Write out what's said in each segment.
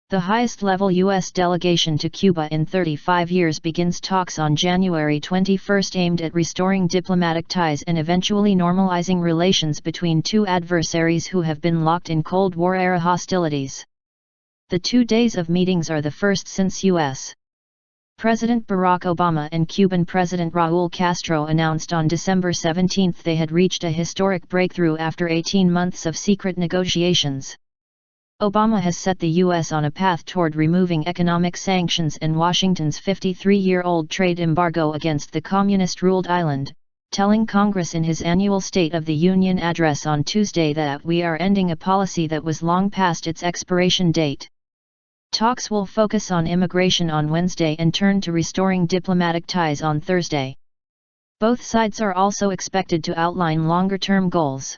The highest-level U.S. delegation to Cuba in 35 years begins talks on January 21 aimed at restoring diplomatic ties and eventually normalizing relations between two adversaries who have been locked in Cold War-era hostilities. The 2 days of meetings are the first since U.S. President Barack Obama and Cuban President Raul Castro announced on December 17 they had reached a historic breakthrough after 18 months of secret negotiations. Obama has set the U.S. on a path toward removing economic sanctions and Washington's 53-year-old trade embargo against the communist-ruled island, telling Congress in his annual State of the Union address on Tuesday that we are ending a policy that was long past its expiration date. Talks will focus on immigration on Wednesday and turn to restoring diplomatic ties on Thursday. Both sides are also expected to outline longer-term goals.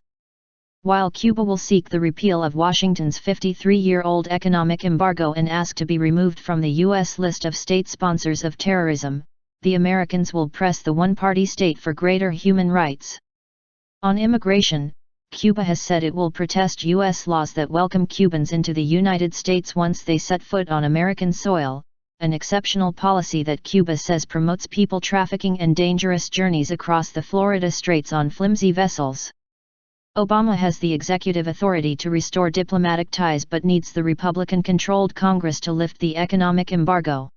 While Cuba will seek the repeal of Washington's 53-year-old economic embargo and ask to be removed from the U.S. list of state sponsors of terrorism, the Americans will press the one-party state for greater human rights. On immigration, Cuba has said it will protest U.S. laws that welcome Cubans into the United States once they set foot on American soil, an exceptional policy that Cuba says promotes people trafficking and dangerous journeys across the Florida Straits on flimsy vessels. Obama has the executive authority to restore diplomatic ties but needs the Republican-controlled Congress to lift the economic embargo.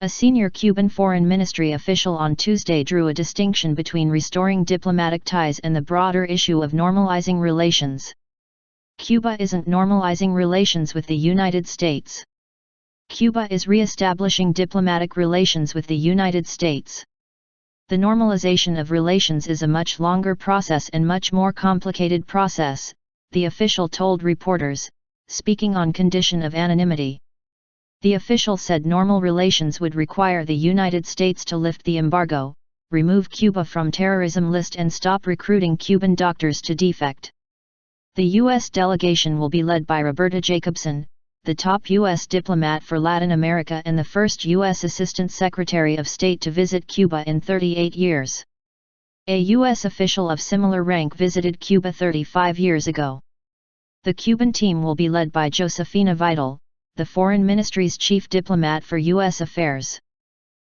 A senior Cuban foreign ministry official on Tuesday drew a distinction between restoring diplomatic ties and the broader issue of normalizing relations. Cuba isn't normalizing relations with the United States. Cuba is re-establishing diplomatic relations with the United States. The normalization of relations is a much longer process and much more complicated process, the official told reporters, speaking on condition of anonymity. The official said normal relations would require the United States to lift the embargo, remove Cuba from terrorism list and stop recruiting Cuban doctors to defect. The U.S. delegation will be led by Roberta Jacobson, the top U.S. diplomat for Latin America and the first U.S. Assistant Secretary of State to visit Cuba in 38 years. A U.S. official of similar rank visited Cuba 35 years ago. The Cuban team will be led by Josefina Vidal, the Foreign Ministry's chief diplomat for U.S. affairs.